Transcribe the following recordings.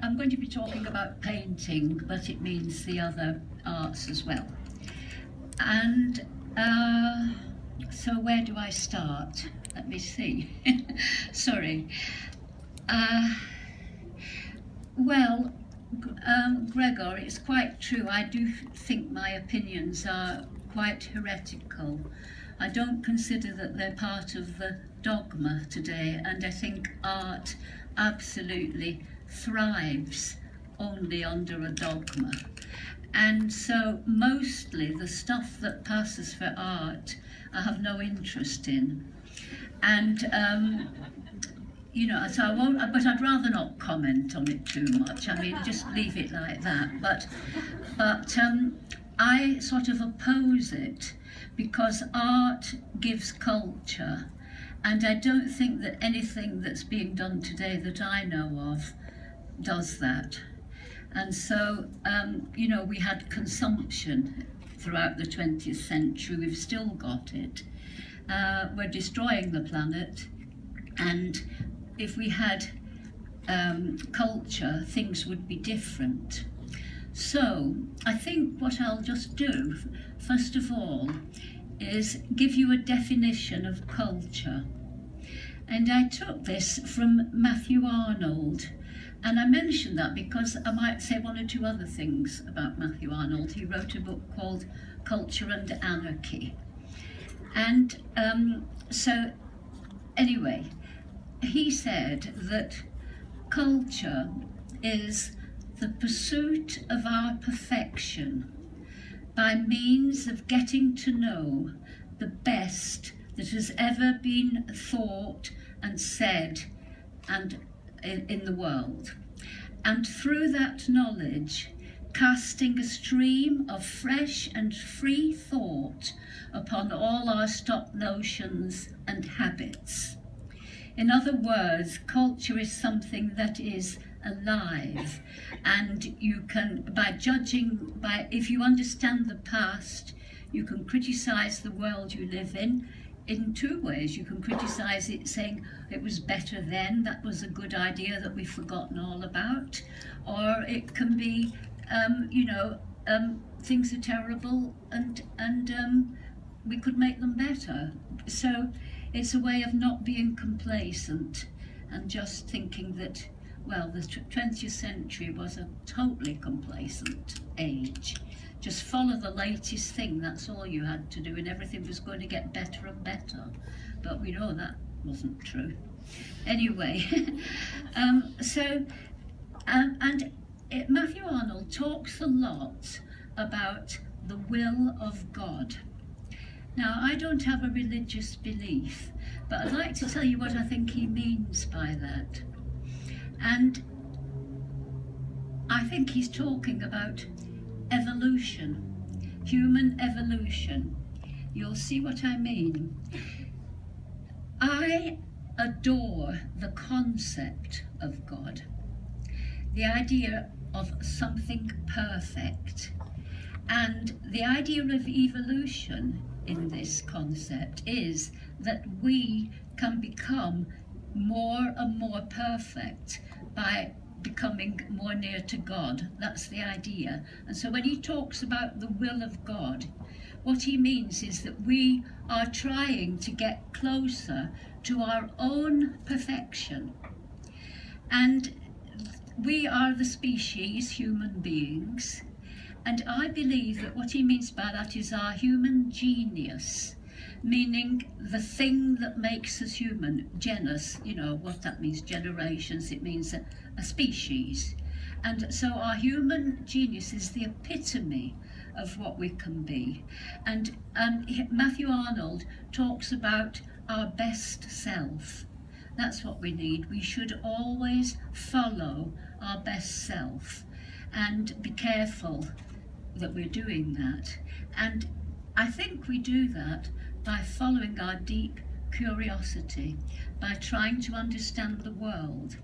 I'm going to be talking about painting, but it means the other arts as well. And so where do I start? Let me see. Sorry. Well, Gregor, it's quite true. I do think my opinions are quite heretical. I don't consider that they're part of the dogma today, and I think art absolutely thrives only under a dogma. And so mostly the stuff that passes for art I have no interest in. And you know, so I won't, but I'd rather not comment on it too much. I mean, just leave it like that. But I sort of oppose it because art gives culture, and I don't think that anything that's being done today that I know of does that. And so, you know, we had consumption throughout the 20th century. We've still got it. We're destroying the planet, and if we had culture, things would be different. So I think what I'll just do, first of all, is give you a definition of culture. And I took this from Matthew Arnold, and I mention that because I might say one or two other things about Matthew Arnold. He wrote a book called Culture and Anarchy. And so anyway, he said that culture is the pursuit of our perfection by means of getting to know the best that has ever been thought and said and in the world, and through that knowledge casting a stream of fresh and free thought upon all our stock notions and habits. In other words, culture is something that is alive, and you can, if you understand the past, you can criticise the world you live in two ways. You can criticise it saying it was better then, that was a good idea that we've forgotten all about, or it can be, you know, things are terrible and we could make them better. So it's a way of not being complacent and just thinking that, well, the 20th century was a totally complacent age. Just follow the latest thing, that's all you had to do, and everything was going to get better and better. But we know that wasn't true. Anyway, Matthew Arnold talks a lot about the will of God. Now, I don't have a religious belief, but I'd like to tell you what I think he means by that. And I think he's talking about evolution, human evolution. You'll see what I mean. I adore the concept of God, the idea of something perfect, and the idea of evolution in this concept is that we can become more and more perfect by becoming more near to God. That's the idea. And so when he talks about the will of God, what he means is that we are trying to get closer to our own perfection. And we are the species, human beings, and I believe that what he means by that is our human genius, meaning the thing that makes us human. Genus, you know what that means, generations, it means a species. And so our human genius is the epitome of what we can be. And Matthew Arnold talks about our best self. That's what we need. We should always follow our best self and be careful that we're doing that. And I think we do that by following our deep curiosity, by trying to understand the world.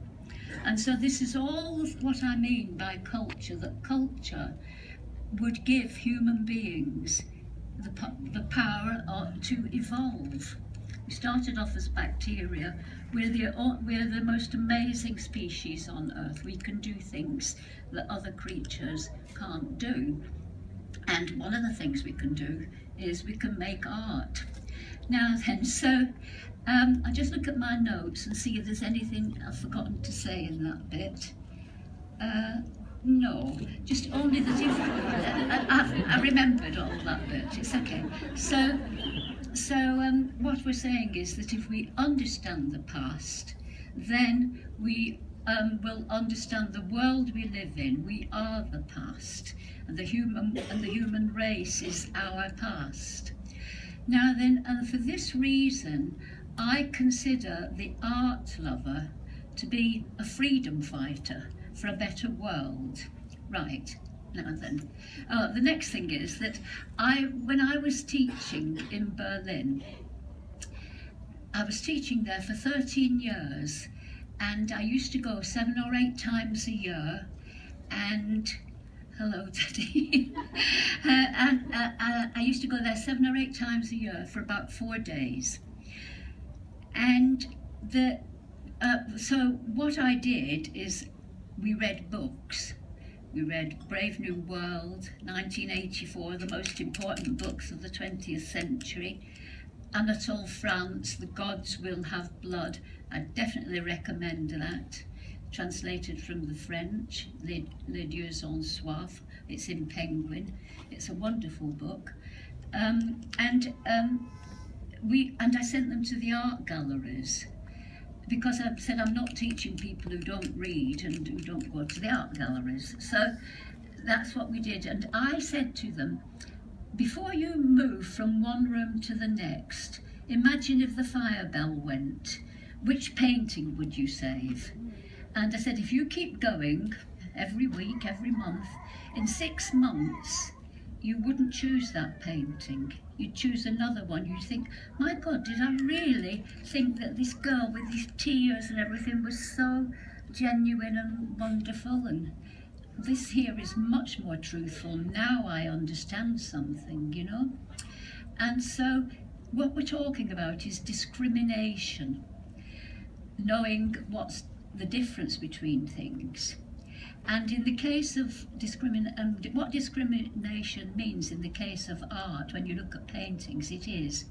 And so this is all what I mean by culture, that culture would give human beings the power to evolve. We started off as bacteria. We're the most amazing species on Earth. We can do things that other creatures can't do. And one of the things we can do is we can make art. Now then, so I just look at my notes and see if there's anything I've forgotten to say in that bit. No, just only that if I remembered all that bit. It's okay. So what we're saying is that if we understand the past, then we will understand the world we live in. We are the past, and the human race is our past. Now then, for this reason, I consider the art lover to be a freedom fighter for a better world. Right, now then. The next thing is that when I was teaching in Berlin, I was teaching there for 13 years, and I used to go 7 or 8 times a year, and hello, Daddy. I used to go there 7 or 8 times a year for about 4 days. And so what I did is we read books. We read Brave New World, 1984, the most important books of the 20th century. Anatole France, The Gods Will Have Blood. I definitely recommend that. Translated from the French, Les Dieux ont soif. It's in Penguin. It's a wonderful book. And I sent them to the art galleries, because I said I'm not teaching people who don't read and who don't go to the art galleries. So that's what we did. And I said to them, before you move from one room to the next, imagine if the fire bell went, which painting would you save? And I said, if you keep going every week, every month, in 6 months, you wouldn't choose that painting. You'd choose another one. You'd think, my God, did I really think that this girl with these tears and everything was so genuine and wonderful? And this here is much more truthful. Now I understand something, you know? And so what we're talking about is discrimination, knowing what's the difference between things. And in the case of what discrimination means in the case of art, when you look at paintings, it is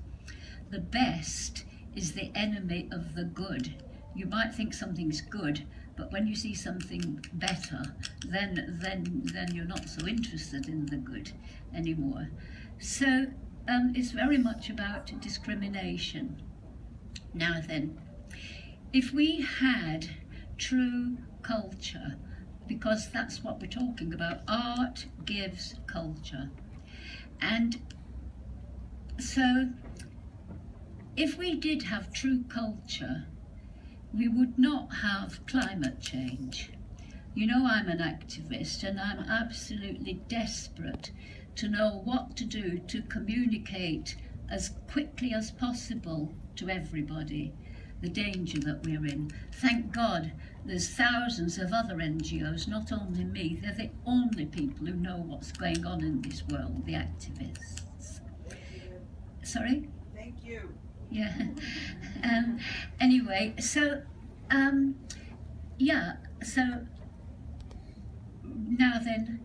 the best is the enemy of the good. You might think something's good, but when you see something better, then you're not so interested in the good anymore. So it's very much about discrimination. Now then, if we had true culture, because that's what we're talking about, art gives culture. And so if we did have true culture, we would not have climate change. You know, I'm an activist, and I'm absolutely desperate to know what to do to communicate as quickly as possible to everybody the danger that we're in. Thank God there's thousands of other NGOs, not only me. They're the only people who know what's going on in this world, the activists. Sorry? Thank you. Yeah. Anyway, so so now then,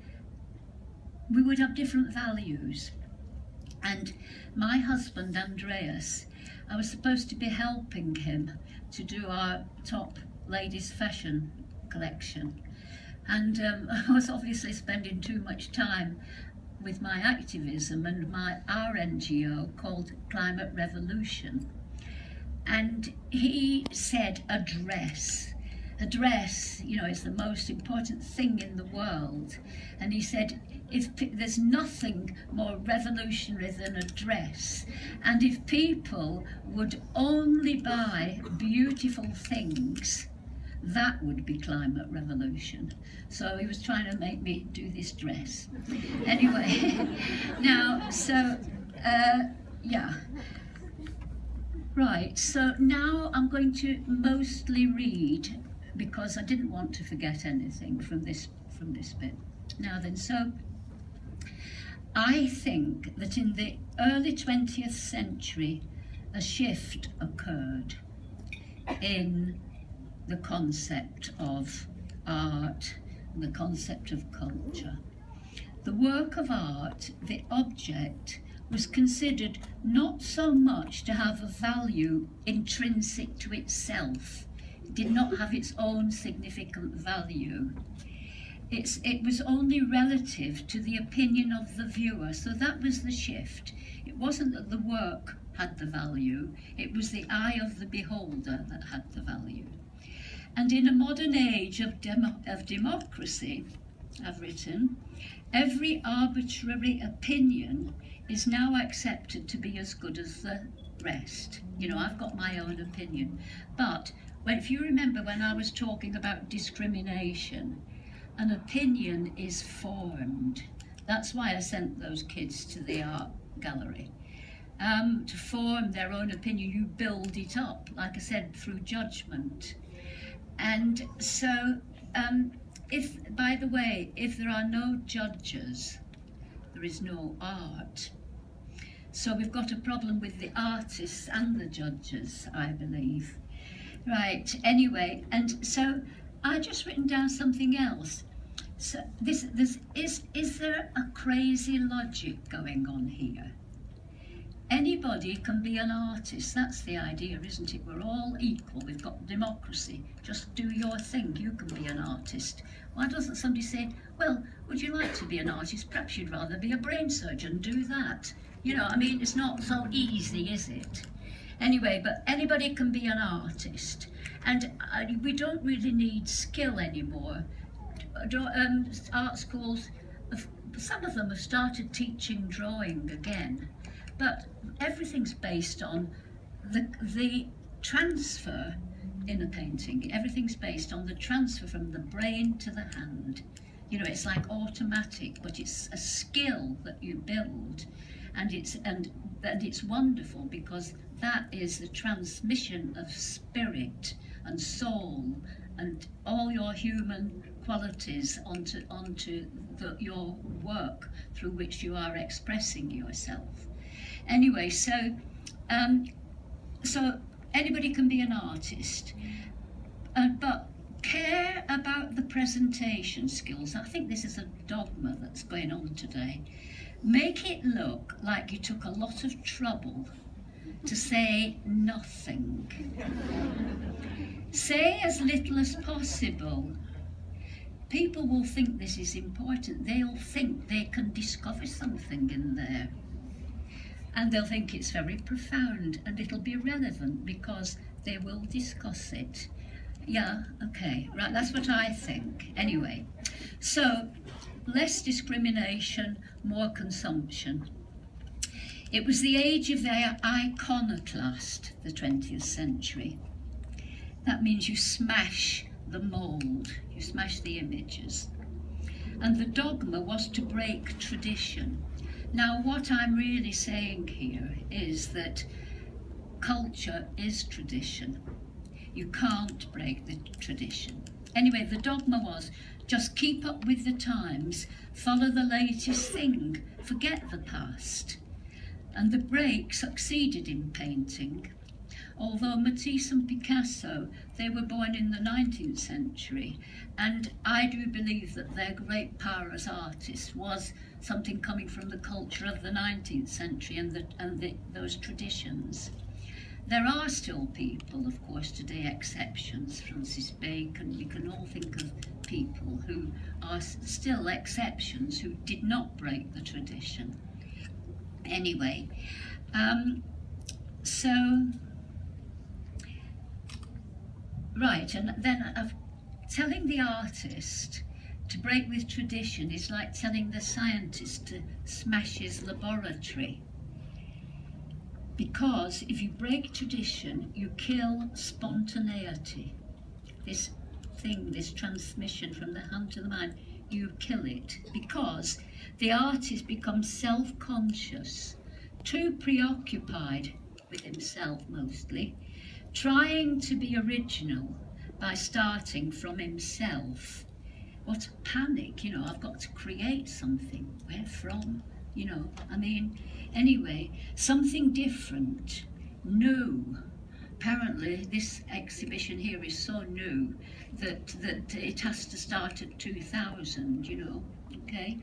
we would have different values. And my husband, Andreas, I was supposed to be helping him to do our top ladies' fashion collection. And I was obviously spending too much time with my activism and our NGO called Climate Revolution. And he said a dress, you know, is the most important thing in the world. And he said, there's nothing more revolutionary than a dress, and if people would only buy beautiful things, that would be climate revolution. So he was trying to make me do this dress. Anyway, now, so, Right, so now I'm going to mostly read, because I didn't want to forget anything from this bit. Now then, so I think that in the early 20th century, a shift occurred in the concept of art and the concept of culture. The work of art, the object, was considered not so much to have a value intrinsic to itself. It did not have its own significant value. It was only relative to the opinion of the viewer. So that was the shift. It wasn't that the work had the value, it was the eye of the beholder that had the value. And in a modern age of democracy, I've written, every arbitrary opinion is now accepted to be as good as the rest. You know, I've got my own opinion. But if you remember when I was talking about discrimination, an opinion is formed. That's why I sent those kids to the art gallery. To form their own opinion, you build it up, like I said, through judgment. And so, by the way, if there are no judges, there is no art. So we've got a problem with the artists and the judges, I believe. Right, anyway, and so I just written down something else. So is there a crazy logic going on here? Anybody can be an artist, that's the idea, isn't it? We're all equal, we've got democracy. Just do your thing, you can be an artist. Why doesn't somebody say, well, would you like to be an artist? Perhaps you'd rather be a brain surgeon, do that. You know, I mean, it's not so easy, is it? Anyway, but anybody can be an artist. And we don't really need skill anymore. Art schools, some of them have started teaching drawing again. But everything's based on the transfer in a painting. Everything's based on the transfer from the brain to the hand. You know, it's like automatic, but it's a skill that you build, and it's wonderful because that is the transmission of spirit and soul and all your human qualities onto your work through which you are expressing yourself. Anyway, so anybody can be an artist, but care about the presentation skills. I think this is a dogma that's going on today. Make it look like you took a lot of trouble to say nothing. Say as little as possible. People will think this is important. They'll think they can discover something in there. And they'll think it's very profound and it'll be relevant because they will discuss it. Yeah, okay, right, that's what I think. Anyway, so less discrimination, more consumption. It was the age of the iconoclast, the 20th century. That means you smash the mould, you smash the images. And the dogma was to break tradition. Now, what I'm really saying here is that culture is tradition. You can't break the tradition. Anyway, the dogma was just keep up with the times, follow the latest thing, forget the past. And the break succeeded in painting. Although Matisse and Picasso, they were born in the 19th century, and I do believe that their great power as artists was something coming from the culture of the 19th century and those traditions. There are still people, of course, today, exceptions. Francis Bacon, we can all think of people who are still exceptions, who did not break the tradition. Anyway, right, and then telling the artist to break with tradition is like telling the scientist to smash his laboratory. Because if you break tradition, you kill spontaneity. This thing, this transmission from the hand to the mind, you kill it. Because the artist becomes self-conscious, too preoccupied with himself mostly, trying to be original by starting from himself. What a panic, you know, I've got to create something. Where from? You know, I mean, anyway, something different new. Apparently this exhibition here is so new that it has to start at 2000, you know, okay?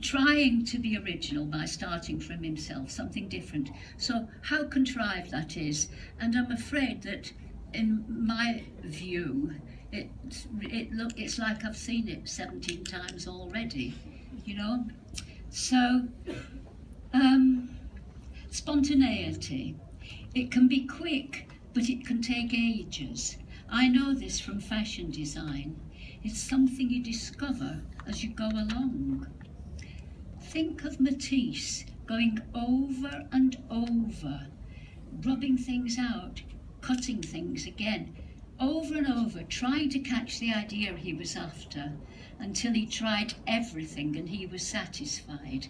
Trying to be original by starting from himself, something different. So how contrived that is, and I'm afraid that in my view, it's like I've seen it 17 times already, you know. So spontaneity, it can be quick, but it can take ages. I know this from fashion design. It's something you discover as you go along. Think of Matisse going over and over, rubbing things out, cutting things again, over and over, trying to catch the idea he was after, until he tried everything and he was satisfied.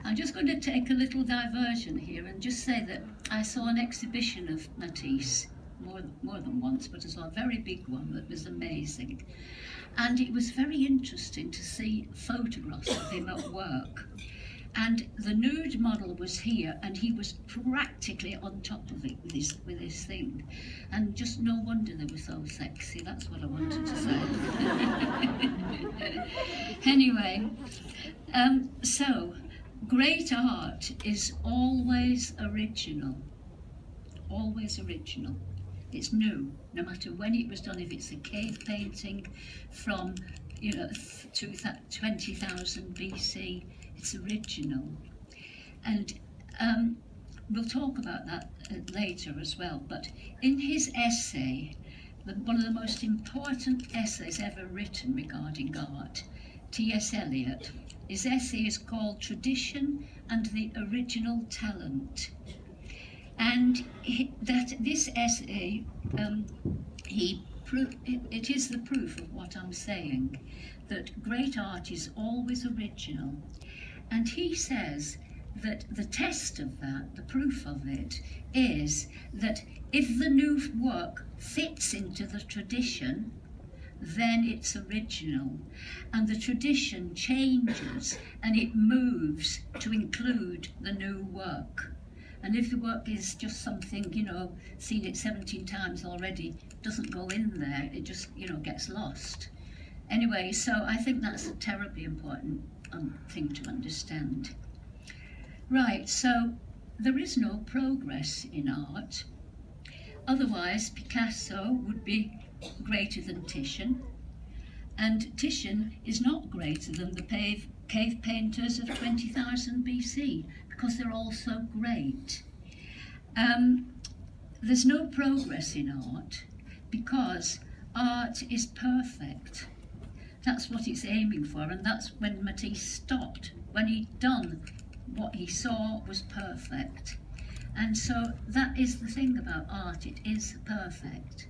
I'm just going to take a little diversion here and just say that I saw an exhibition of Matisse, more than once, but I saw a very big one that was amazing. And it was very interesting to see photographs of him at work. And the nude model was here, and he was practically on top of it with his thing. And just no wonder they were so sexy. That's what I wanted to say. Anyway, so great art is always original. Always original. It's new, no matter when it was done. If it's a cave painting from, you know, 20,000 BC, it's original. And we'll talk about that later as well. But in his essay, one of the most important essays ever written regarding art, T.S. Eliot, his essay is called Tradition and the Original Talent. And this essay, it is the proof of what I'm saying, that great art is always original. And he says that the test of that, the proof of it, is that if the new work fits into the tradition, then it's original. And the tradition changes and it moves to include the new work. And if the work is just something, you know, seen it 17 times already, doesn't go in there, it just, you know, gets lost. Anyway, so I think that's a terribly important thing to understand. Right, so there is no progress in art. Otherwise, Picasso would be greater than Titian, and Titian is not greater than the cave painters of 20,000 BC, because they're all so great. There's no progress in art because art is perfect. That's what it's aiming for, and that's when Matisse stopped. When he'd done what he saw was perfect. And so that is the thing about art, it is perfect.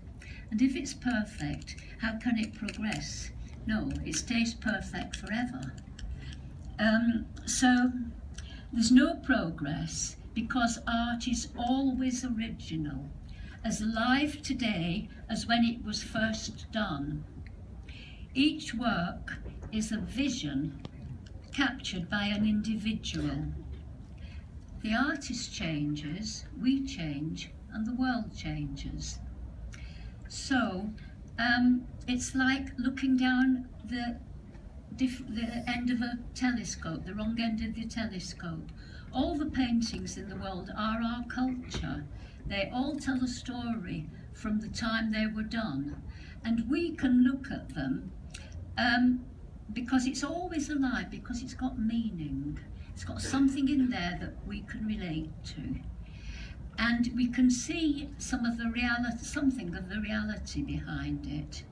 And if it's perfect, how can it progress? No, it stays perfect forever. So there's no progress because art is always original, as alive today as when it was first done. Each work is a vision captured by an individual. The artist changes, we change, and the world changes. So it's like looking down the end of a telescope, the wrong end of the telescope. All the paintings in the world are our culture. They all tell a story from the time they were done. And we can look at them because it's always alive, because it's got meaning. It's got something in there that we can relate to. And we can see some of the reality, something of the reality behind it.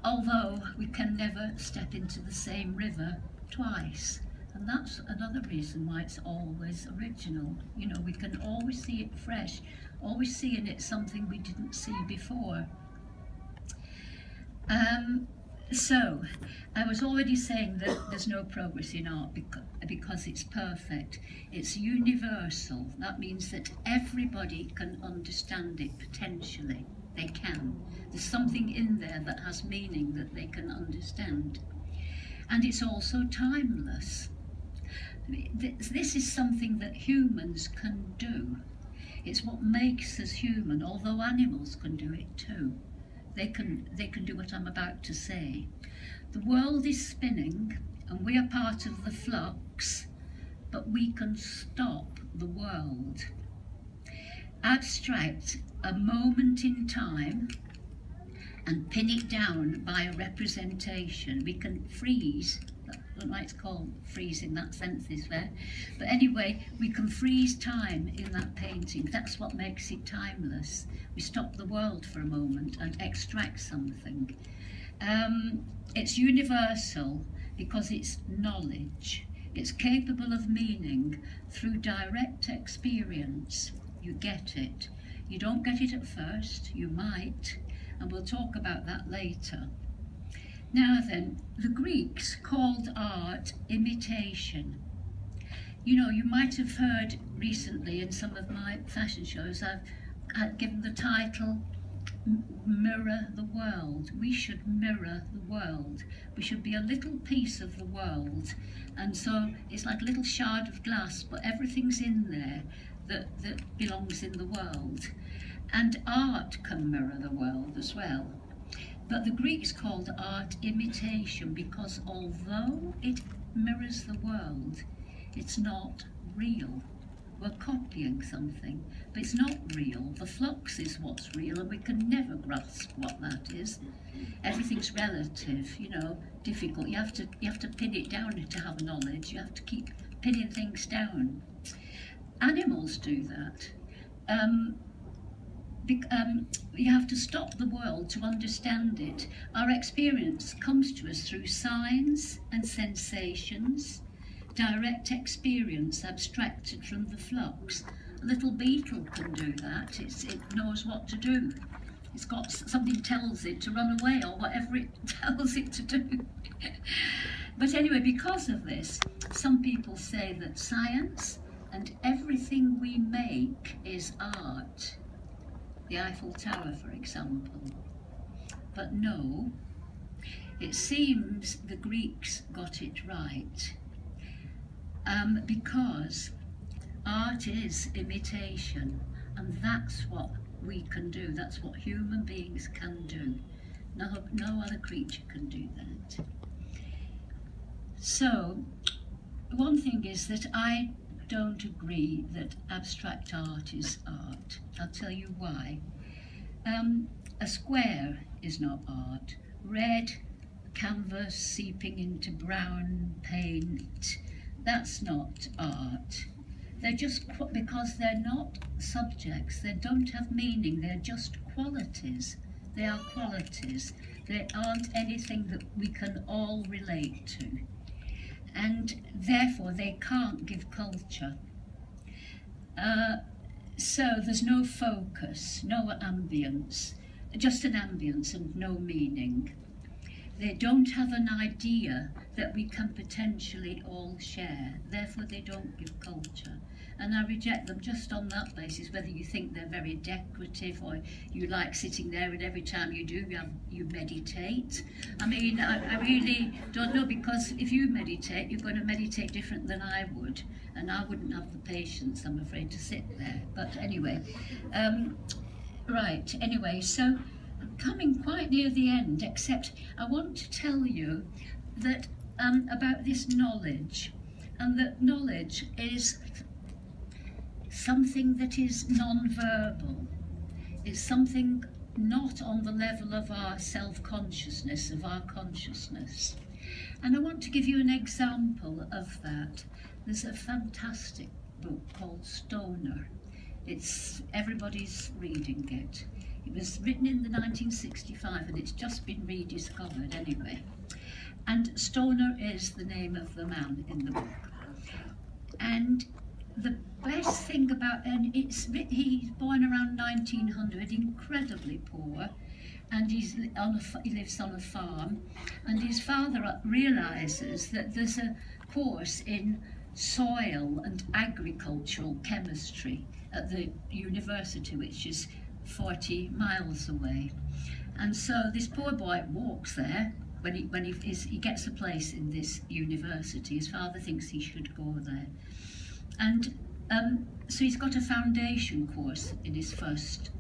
Although we can never step into the same river twice. And that's another reason why it's always original. You know, we can always see it fresh, always see in it something we didn't see before. So, I was already saying that there's no progress in art because it's perfect. It's universal. That means that everybody can understand it potentially. They can. There's something in there that has meaning that they can understand. And it's also timeless. This is something that humans can do. It's what makes us human, although animals can do it too. They can do what I'm about to say. The world is spinning and we are part of the flux, but we can stop the world. Abstract a moment in time and pin it down by a representation. We can freeze, I don't know why it's called freeze in that sense this way, but anyway, we can freeze time in that painting. That's what makes it timeless. We stop the world for a moment and extract something. It's universal because it's knowledge. It's capable of meaning through direct experience. You get it. You don't get it at first, you might, and we'll talk about that later. Now then, the Greeks called art imitation. You know, you might have heard recently in some of my fashion shows, I've given the title Mirror the World. We should mirror the world. We should be a little piece of the world. And so it's like a little shard of glass, but everything's in there that belongs in the world. And art can mirror the world as well. But the Greeks called art imitation because although it mirrors the world, it's not real. We're copying something, but it's not real. The flux is what's real, and we can never grasp what that is. Everything's relative, you know, difficult. You have to pin it down to have knowledge. You have to keep pinning things down. Animals do that. You have to stop the world to understand it. Our experience comes to us through signs and sensations, direct experience abstracted from the flux. A little beetle can do that. It knows what to do. It's got something tells it to run away or whatever it tells it to do. But anyway, because of this, some people say that science and everything we make is art. The Eiffel Tower, for example. But no, it seems the Greeks got it right. Because art is imitation, and that's what we can do. That's what human beings can do. No other creature can do that. So, one thing is that I don't agree that abstract art is art. I'll tell you why. A square is not art. Red canvas seeping into brown paint, that's not art. They're just, because they're not subjects, they don't have meaning, they're just qualities. They are qualities. They aren't anything that we can all relate to. And therefore they can't give culture. So there's no focus, no ambience, just an ambience and no meaning. They don't have an idea that we can potentially all share, therefore they don't give culture. And I reject them just on that basis, whether you think they're very decorative or you like sitting there and every time you do, you meditate. I mean, I really don't know, because if you meditate, you're going to meditate different than I would, and I wouldn't have the patience, I'm afraid, to sit there. But anyway, right, anyway, so I'm coming quite near the end, except I want to tell you that about this knowledge, and that knowledge is something that is non-verbal. It's something not on the level of our self-consciousness, of our consciousness. And I want to give you an example of that. There's a fantastic book called Stoner. Everybody's reading it. It was written in the 1965 and it's just been rediscovered anyway. And Stoner is the name of the man in the book. And the best thing about, and he's born around 1900, incredibly poor, and he lives on a farm, and his father realises that there's a course in soil and agricultural chemistry at the university, which is 40 miles away. And so this poor boy walks there he gets a place in this university. His father thinks he should go there, and so he's got a foundation course in his first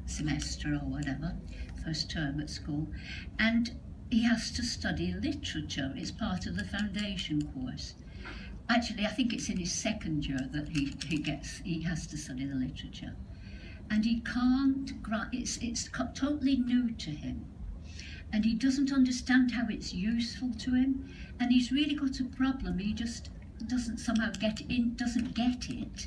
semester or whatever, first term at school, and he has to study literature. It's part of the foundation course. Actually, I think it's in his second year that he has to study the literature, and he can't. It's totally new to him, and he doesn't understand how it's useful to him, and he's really got a problem. He just doesn't somehow doesn't get it,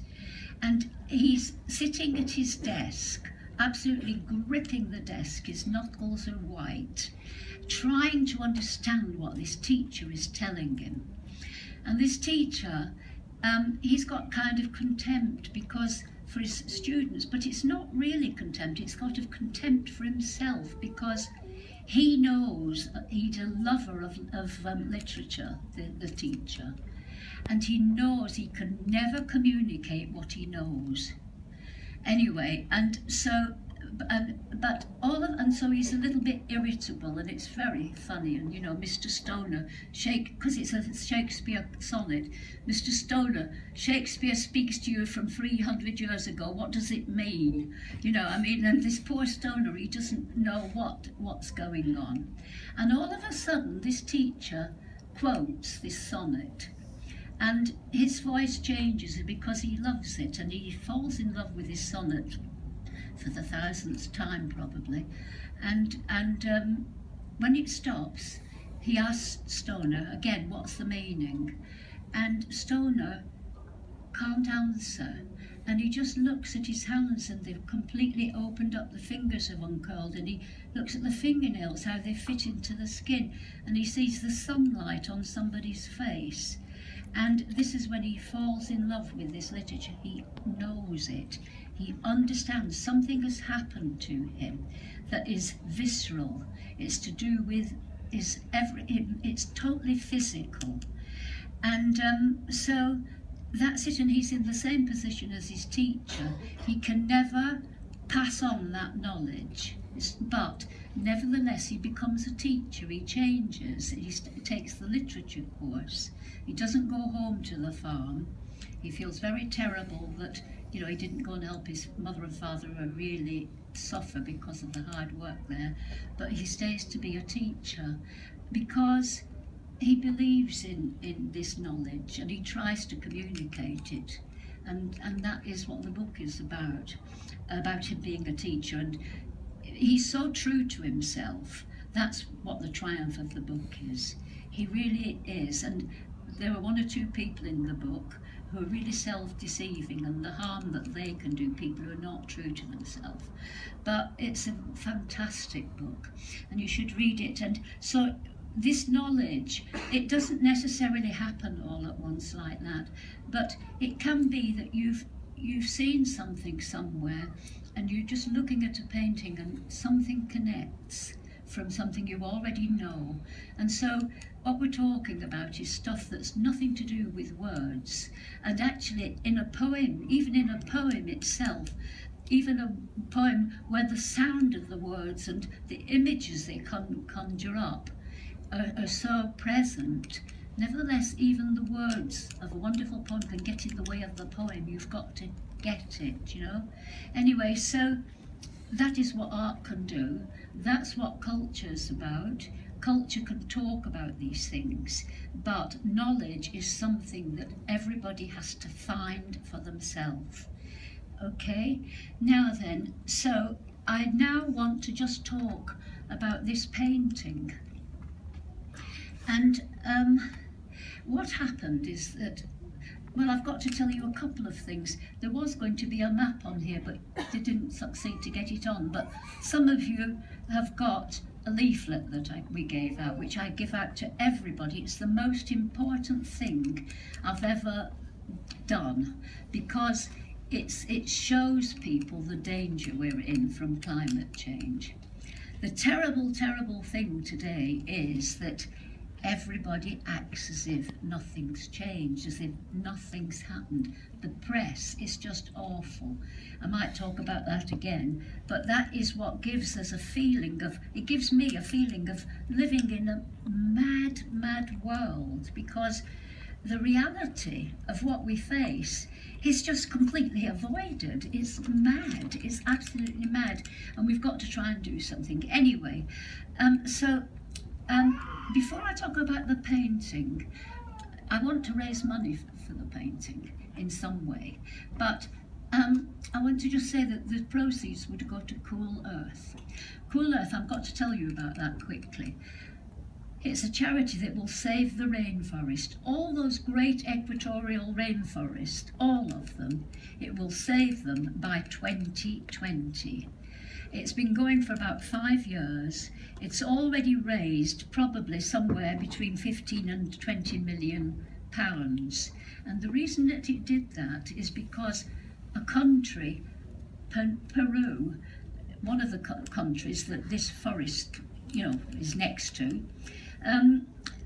and he's sitting at his desk, absolutely gripping the desk. His knuckles are white, trying to understand what this teacher is telling him. And this teacher, he's got kind of contempt because for his students, but it's not really contempt, it's got of contempt for himself, because he knows he's a lover of literature, the teacher, and he knows he can never communicate what he knows. Anyway, and so so he's a little bit irritable, and it's very funny. And Mr. Stoner, because it's a Shakespeare sonnet, Mr. Stoner, Shakespeare speaks to you from 300 years ago. What does it mean? And this poor Stoner, he doesn't know what's going on. And all of a sudden, this teacher quotes this sonnet, and his voice changes because he loves it, and he falls in love with his sonnet for the 1000th time probably, and when it stops, he asks Stoner again, what's the meaning? And Stoner can't answer, and he just looks at his hands, and they've completely opened up, the fingers have uncurled, and he looks at the fingernails, how they fit into the skin, and he sees the sunlight on somebody's face. And this is when he falls in love with this literature. He knows it. He understands something has happened to him that is visceral. It's to do with it's totally physical. And so that's it, and he's in the same position as his teacher. He can never pass on that knowledge, but nevertheless he becomes a teacher. He changes. He takes the literature course. He doesn't go home to the farm. He feels very terrible that he didn't go and help his mother and father who really suffer because of the hard work there, but he stays to be a teacher because he believes in this knowledge, and he tries to communicate it, and that is what the book is about him being a teacher. And he's so true to himself. That's what the triumph of the book is. He really is. And there are one or two people in the book who are really self-deceiving, and the harm that they can do people who are not true to themselves. But it's a fantastic book, and you should read it. And so this knowledge, it doesn't necessarily happen all at once like that, but it can be that you've seen something somewhere, and you're just looking at a painting and something connects from something you already know. And so what we're talking about is stuff that's nothing to do with words. And actually in a poem, even in a poem itself, even a poem where the sound of the words and the images they conjure up are so present, nevertheless even the words of a wonderful poem can get in the way of the poem. You've got to get it, Anyway, so that is what art can do. That's what culture's about. Culture can talk about these things, but knowledge is something that everybody has to find for themselves. Okay, now then, so I now want to just talk about this painting. And what happened is that, well, I've got to tell you a couple of things. There was going to be a map on here, but they didn't succeed to get it on. But some of you have got a leaflet that we gave out, which I give out to everybody. It's the most important thing I've ever done, because it shows people the danger we're in from climate change. The terrible, terrible thing today is that everybody acts as if nothing's changed, as if nothing's happened. The press is just awful. I might talk about that again, but that is what gives us a feeling of, it gives me a feeling of living in a mad, mad world, because the reality of what we face is just completely avoided. It's mad, it's absolutely mad, and we've got to try and do something. Anyway, before I talk about the painting, I want to raise money for the painting in some way, but I want to just say that the proceeds would go to Cool Earth. Cool Earth, I've got to tell you about that quickly. It's a charity that will save the rainforest, all those great equatorial rainforests, all of them. It will save them by 2020. It's been going for about 5 years. It's already raised probably somewhere between 15 and 20 million pounds. And the reason that it did that is because a country, Peru, one of the countries that this forest, is next to,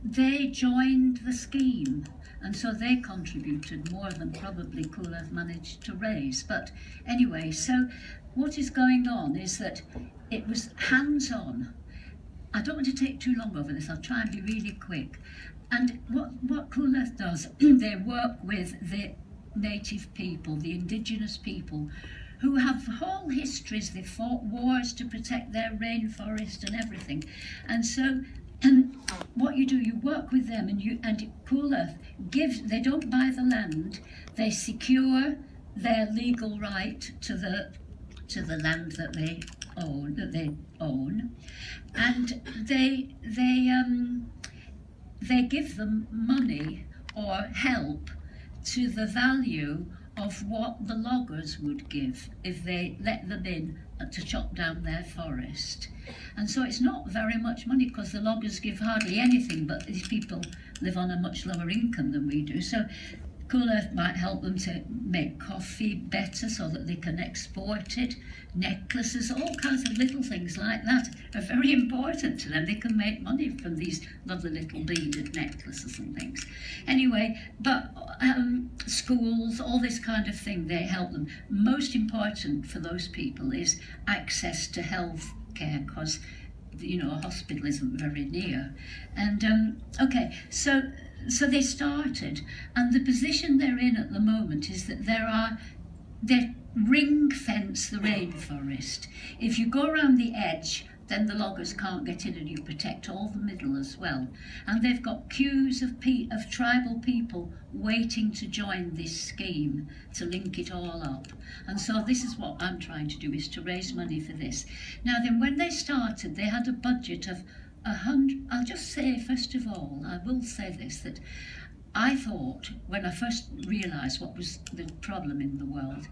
they joined the scheme, and so they contributed more than probably Cool Earth managed to raise. But anyway, so what is going on is that it was hands-on. I don't want to take too long over this, I'll try and be really quick. And what Cool Earth does, they work with the native people, the indigenous people, who have whole histories. They fought wars to protect their rainforest and everything. And so what you do, you work with them, and Cool Earth gives, they don't buy the land, they secure their legal right to the land that they own, and they give them money or help to the value of what the loggers would give if they let them in to chop down their forest. And so it's not very much money, because the loggers give hardly anything, but these people live on a much lower income than we do. So Cool Earth might help them to make coffee better so that they can export it. Necklaces, all kinds of little things like that are very important to them. They can make money from these lovely little beaded necklaces and things. Anyway, but schools, all this kind of thing, they help them. Most important for those people is access to health care, because a hospital isn't very near. And okay, so they started, and the position they're in at the moment is that they ring fence the rainforest. If you go around the edge, then the loggers can't get in, and you protect all the middle as well. And they've got queues of tribal people waiting to join this scheme to link it all up. And so this is what I'm trying to do, is to raise money for this. Now then, when they started, they had a budget of 100. I'll just say, first of all, I will say this, that I thought, when I first realised what was the problem in the world,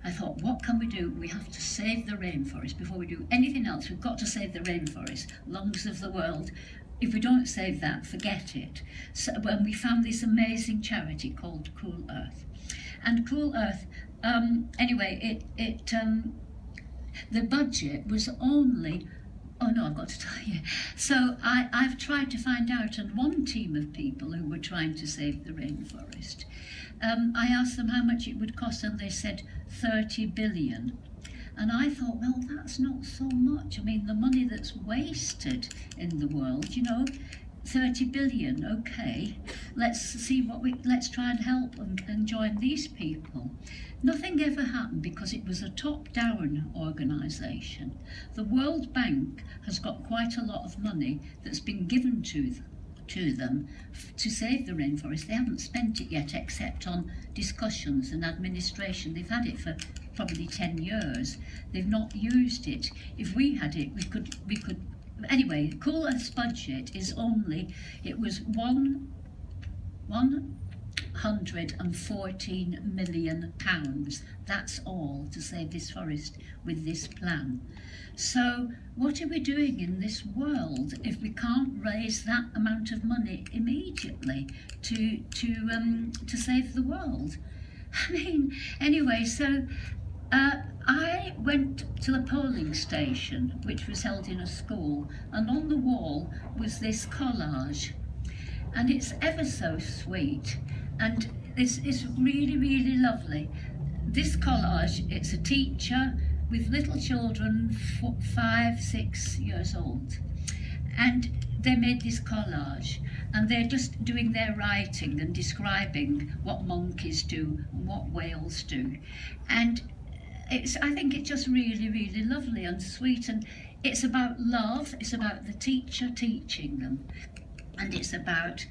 I thought, what can we do? We have to save the rainforest. Before we do anything else, we've got to save the rainforest, lungs of the world. If we don't save that, forget it. So when we found this amazing charity called Cool Earth. And Cool Earth, anyway, the budget was only, oh no, I've got to tell you. So I've tried to find out, and one team of people who were trying to save the rainforest, I asked them how much it would cost, and they said 30 billion. And I thought, well, that's not so much. I mean, the money that's wasted in the world, 30 billion, okay. Let's try and help and join these people. Nothing ever happened because it was a top-down organisation. The World Bank has got quite a lot of money that's been given to them to save the rainforest. They haven't spent it yet, except on discussions and administration. They've had it for probably 10 years. They've not used it. If we had it, we could. Anyway, Cool Earth's budget is it was 114 million pounds. That's all to save this forest with this plan. So what are we doing in this world if we can't raise that amount of money immediately to save the world? I mean, anyway, so I went to the polling station, which was held in a school, and on the wall was this collage. and it's ever so sweet, and it's really, really lovely. This collage, it's a teacher with little children, 5, 6 years old, and they made this collage, and they're just doing their writing and describing what monkeys do and what whales do, and I think it's just really, really lovely and sweet, and it's about love, it's about the teacher teaching them, and it's about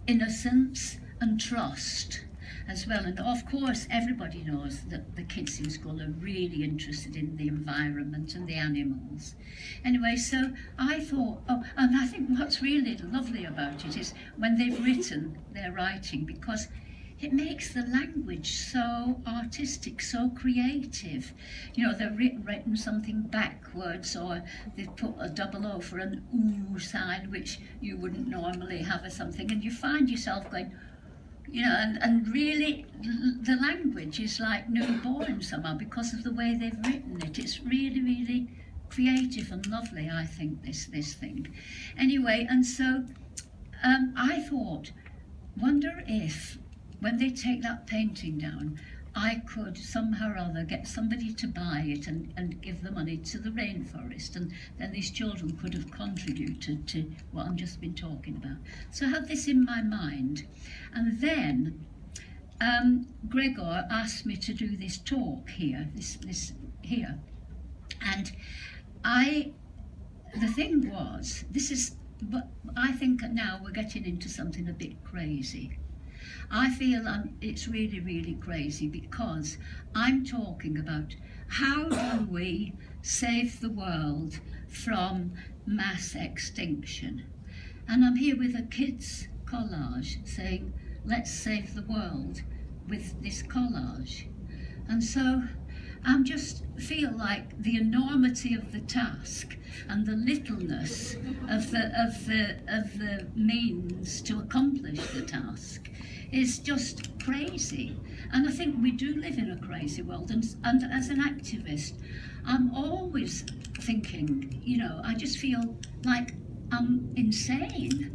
innocence and trust as well. And of course everybody knows that the kids in school are really interested in the environment and the animals. Anyway, so I thought, and I think what's really lovely about it is when they've written their writing, because it makes the language so artistic, so creative. You know, they've written something backwards, or they've put a double O for an ooh sign, which you wouldn't normally have or something, and you find yourself going, you know, and really the language is like newborn somehow because of the way they've written it. It's really, really creative and lovely, I think, this thing. Anyway, and so I thought, wonder if when they take that painting down, I could somehow or other get somebody to buy it and give the money to the rainforest, and then these children could have contributed to what I've just been talking about. So I had this in my mind, and then Gregor asked me to do this talk here, this here, and the thing was, but I think now we're getting into something a bit crazy. I feel it's really, really crazy, because I'm talking about how do we save the world from mass extinction. And I'm here with a kids collage saying, let's save the world with this collage. And so I just feel like the enormity of the task and the littleness of the means to accomplish the task is just crazy. And I think we do live in a crazy world, and as an activist, I'm always thinking, you know, I just feel like I'm insane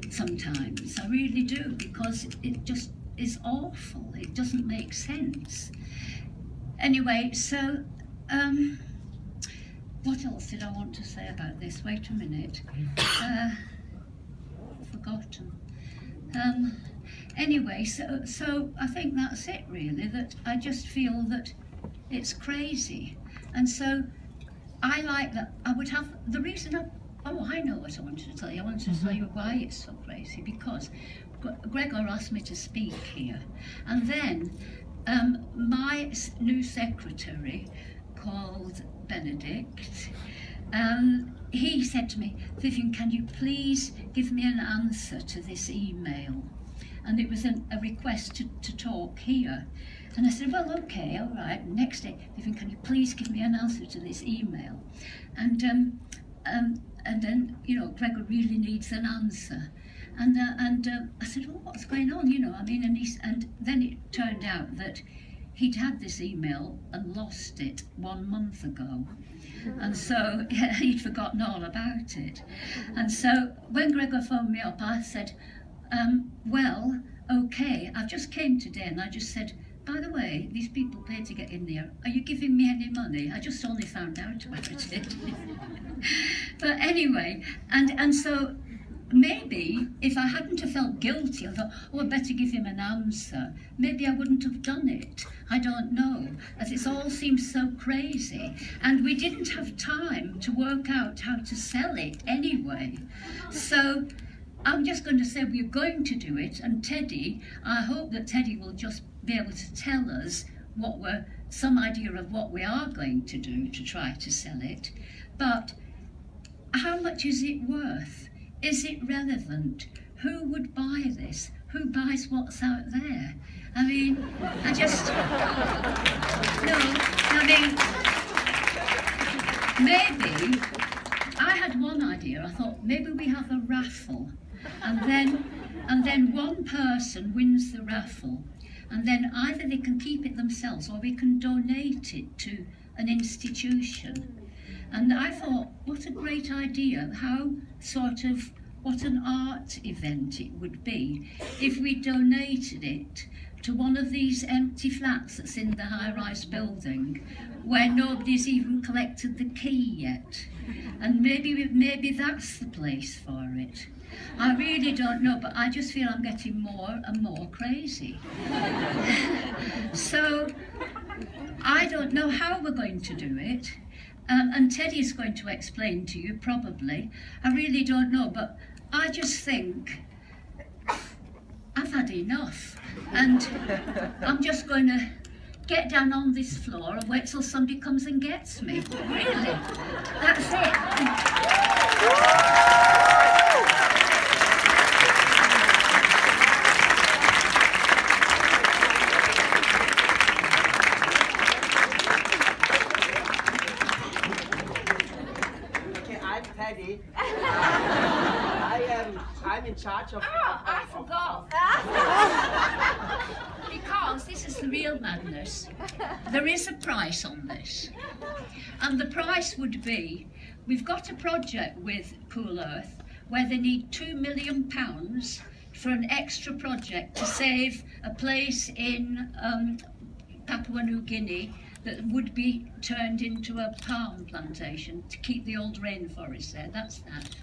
sometimes. I really do, because it just is awful. It doesn't make sense. Anyway, so what else did I want to say about this? Wait a minute. Forgotten. Anyway, so I think that's it really, that I just feel that it's crazy. And so I like that I would have, the reason I know what I wanted to tell you. I wanted to tell you why it's so crazy, because Gregor asked me to speak here. And then my new secretary, called Benedict, he said to me, Vivienne, can you please give me an answer to this email? And it was a request to talk here. And I said, well, okay, all right. Next day, Vivienne, can you please give me an answer to this email? And then, you know, Gregor really needs an answer. And I said, well, what's going on? You know, I mean, and then it turned out that he'd had this email and lost it 1 month ago. And so he'd forgotten all about it. And so when Gregor phoned me up, I said, well, okay, I just came today and I just said, by the way, these people pay to get in there. Are you giving me any money? I just only found out about it. But anyway, and so maybe if I hadn't have felt guilty, I thought, oh, I'd better give him an answer. Maybe I wouldn't have done it. I don't know, as it all seems so crazy. And we didn't have time to work out how to sell it anyway. So I'm just going to say we're going to do it, and Teddy, I hope that Teddy will just be able to tell us some idea of what we are going to do to try to sell it. But how much is it worth? Is it relevant? Who would buy this? Who buys what's out there? I mean, maybe, I had one idea. I thought maybe we have a raffle, and then one person wins the raffle, and then either they can keep it themselves or we can donate it to an institution. And I thought, what a great idea, how sort of what an art event it would be if we donated it to one of these empty flats that's in the high-rise building where nobody's even collected the key yet. And maybe that's the place for it. I really don't know, but I just feel I'm getting more and more crazy. So I don't know how we're going to do it. And Teddy's going to explain to you, probably. I really don't know, but I just think I've had enough. And I'm just going to get down on this floor and wait till somebody comes and gets me. Really. That's it. Teddy. I'm in charge of... I forgot. Because this is the real madness. There is a price on this. And the price would be, we've got a project with Cool Earth where they need £2 million for an extra project to save a place in Papua New Guinea that would be turned into a palm plantation to keep the old rainforest there. That's that.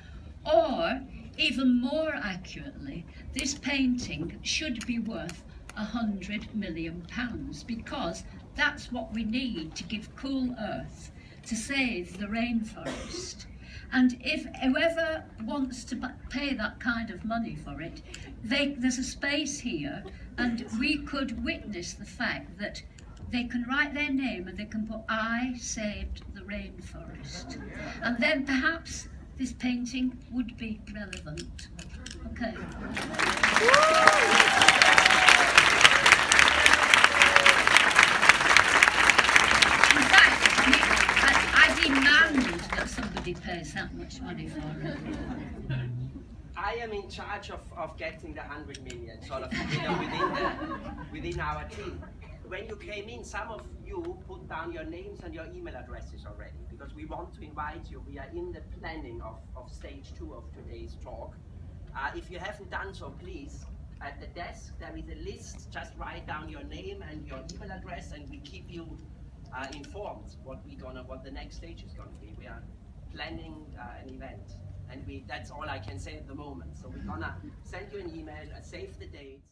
Or, even more accurately, this painting should be worth £100 million because that's what we need to give Cool Earth to save the rainforest. And if whoever wants to pay that kind of money for it, there's a space here, and we could witness the fact that they can write their name and they can put, "I saved the rainforest." And then perhaps this painting would be relevant. Okay. In fact, I demand that somebody pays that much money for it. I am in charge of getting the 100 million, sort of, within our team. When you came in, some of you put down your names and your email addresses already, because we want to invite you. We are in the planning of stage 2 of today's talk. If you haven't done so, please, at the desk there is a list. Just write down your name and your email address, and we keep you informed what the next stage is going to be. We are planning an event, and that's all I can say at the moment. So we're gonna send you an email, save the dates.